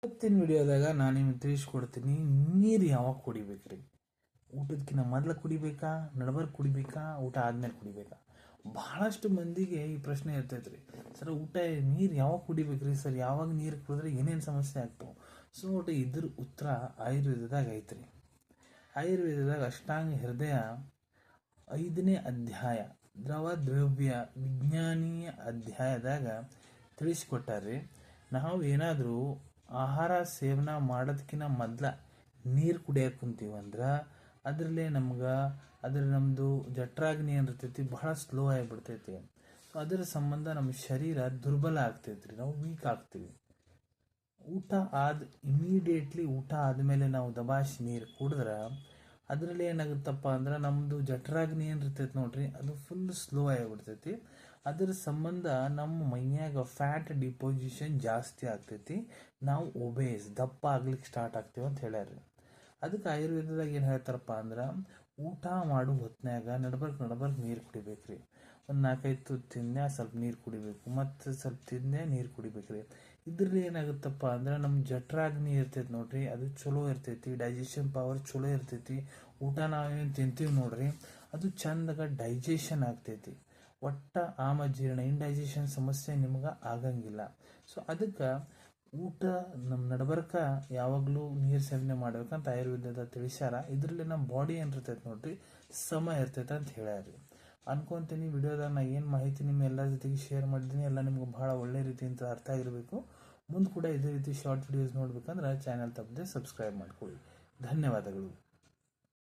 ಇವತ್ತಿನ ವಿಡಿಯೋದಾಗ ನಾನು ನಿಮ್ಗೆ ತಿಳಿಸ್ಕೊಡ್ತೀನಿ ನೀರು ಯಾವಾಗ ಕುಡಿಬೇಕ್ರಿ. ಊಟದಕ್ಕಿಂತ ಮೊದಲು ಕುಡಿಬೇಕಾ, ನಡಬರ್ಕ್ ಕುಡಿಬೇಕಾ, ಊಟ ಆದ್ಮೇಲೆ ಕುಡಿಬೇಕಾ? ಬಹಳಷ್ಟು ಮಂದಿಗೆ ಈ ಪ್ರಶ್ನೆ ಇರ್ತೈತ್ರಿ. ಸರ್ ನೀರು ಯಾವಾಗ ಕುಡಿಬೇಕ್ರಿ ಸರ್, ಯಾವಾಗ ನೀರು ಕುಡಿದ್ರೆ ಏನೇನು ಸಮಸ್ಯೆ ಆಗ್ತಾವೆ? ಸೊ ಒಟ್ಟು ಇದ್ರ ಉತ್ತರ ಆಯುರ್ವೇದದಾಗ ಐತ್ರಿ. ಆಯುರ್ವೇದದಾಗ ಅಷ್ಟಾಂಗ ಹೃದಯ 5ನೇ ಅಧ್ಯಾಯ ದ್ರವ ದ್ರವ್ಯ ವಿಜ್ಞಾನೀಯ ಅಧ್ಯಾಯದಾಗ ತಿಳಿಸ್ಕೊಟ್ಟಾರ್ರಿ. ನಾವು ಏನಾದರೂ ಆಹಾರ ಸೇವನೆ ಮಾಡೋದಕ್ಕಿಂತ ಮೊದ್ಲ ನೀರು ಕುಡಿಯಕ್ಕೆ ಕುಂತೀವಂದ್ರೆ ಅದರಲ್ಲೇ ನಮ್ಮದು ಜಠರಾಗ್ನಿ ಏನಿರ್ತೈತಿ ಬಹಳ ಸ್ಲೋ ಆಗಿಬಿಡ್ತೈತಿ. ಅದರ ಸಂಬಂಧ ನಮ್ಮ ಶರೀರ ದುರ್ಬಲ ಆಗ್ತೈತ್ರಿ, ನಾವು ವೀಕ್ ಆಗ್ತೀವಿ. ಊಟ ಇಮಿಡಿಯೇಟ್ಲಿ ಊಟ ಆದಮೇಲೆ ನಾವು ದಬಾಶಿ ನೀರು ಕುಡಿದ್ರೆ ಅದರಲ್ಲಿ ಏನಾಗುತ್ತಪ್ಪ ಅಂದ್ರೆ ನಮ್ಮದು ಜಠರಾಗ್ನಿ ಏನಿರ್ತೈತಿ ನೋಡ್ರಿ, ಅದು ಫುಲ್ ಸ್ಲೋ ಆಗಿಬಿಡ್ತೈತಿ. ಅದರ ಸಂಬಂಧ ನಮ್ಮ ಮೈಯಾಗ ಫ್ಯಾಟ್ ಡಿಪೋಸಿಷನ್ ಜಾಸ್ತಿ ಆಗ್ತೈತಿ, ನಾವು ದಪ್ಪ ಆಗ್ಲಿಕ್ಕೆ ಸ್ಟಾರ್ಟ್ ಆಗ್ತೀವಿ ಅಂತ ಹೇಳ್ಯಾರ್ರಿ. ಅದಕ್ಕೆ ಆಯುರ್ವೇದದಾಗ ಏನು ಹೇಳ್ತಾರಪ್ಪ ಅಂದ್ರೆ ಊಟ ಮಾಡೋ ಹೊತ್ನ್ಯಾಗ ನಡ್ಬರ್ಕ್ ನೀರು ಕುಡಿಬೇಕ್ರಿ. ಒಂದು 4-5 ತುತ್ತು ತಿಂದೆ ಸ್ವಲ್ಪ ನೀರು ಕುಡಿಬೇಕು, ಮತ್ತು ಸ್ವಲ್ಪ ತಿಂದೆ ನೀರು ಕುಡಿಬೇಕ್ರಿ. ಇದ್ರಲ್ಲಿ ಏನಾಗುತ್ತಪ್ಪ ಅಂದ್ರೆ ನಮ್ಮ ಜಠರಾಗ್ನಿ ಇರ್ತೈತಿ ನೋಡ್ರಿ, ಅದು ಚಲೋ ಇರ್ತೈತಿ, ಡೈಜೆಷನ್ ಪವರ್ ಚಲೋ ಇರ್ತೈತಿ. ಊಟ ನಾವೇನು ತಿಂತೀವಿ ನೋಡ್ರಿ ಅದು ಚಂದಾಗ ಡೈಜೆಷನ್ ಆಗ್ತೈತಿ. ಆಮಜೀರ್ಣ ಇಂಡೈಜೆಷನ್ ಸಮಸ್ಯೆ ನಿಮ್ಗೆ ಆಗಂಗಿಲ್ಲ. ಸೊ ಅದಕ್ಕೆ ಊಟ ನಮ್ಮ ನಡಬರ್ಕ ಯಾವಾಗಲೂ ನೀರು ಸೇವನೆ ಮಾಡ್ಬೇಕಂತ ಆಯುರ್ವೇದದ ತಿಳಿಸ್ಯಾರ. ಇದರಲ್ಲಿ ನಮ್ಮ ಬಾಡಿ ಏನಿರ್ತೈತೆ ನೋಡ್ರಿ ಸಮ ಇರ್ತೈತೆ ಅಂತ ಹೇಳ್ಯಾರಿ. ಅನ್ಕೊಂತೀನಿ ವಿಡಿಯೋದಾಗ ನಾ ಏನು ಮಾಹಿತಿ ನಿಮ್ಮ ಎಲ್ಲರ ಜೊತೆಗೆ ಶೇರ್ ಮಾಡಿದ್ದೀನಿ ಎಲ್ಲ ನಿಮ್ಗೆ ಭಾಳ ಒಳ್ಳೆ ರೀತಿಯಿಂದ ಅರ್ಥ ಆಗಿರಬೇಕು. ಮುಂದೆ ಕೂಡ ಇದೇ ರೀತಿ ಶಾರ್ಟ್ ವಿಡಿಯೋಸ್ ನೋಡ್ಬೇಕಂದ್ರೆ ಚಾನಲ್ ತಪ್ಪದೆ ಸಬ್ಸ್ಕ್ರೈಬ್ ಮಾಡ್ಕೊಳ್ಳಿ. ಧನ್ಯವಾದಗಳು.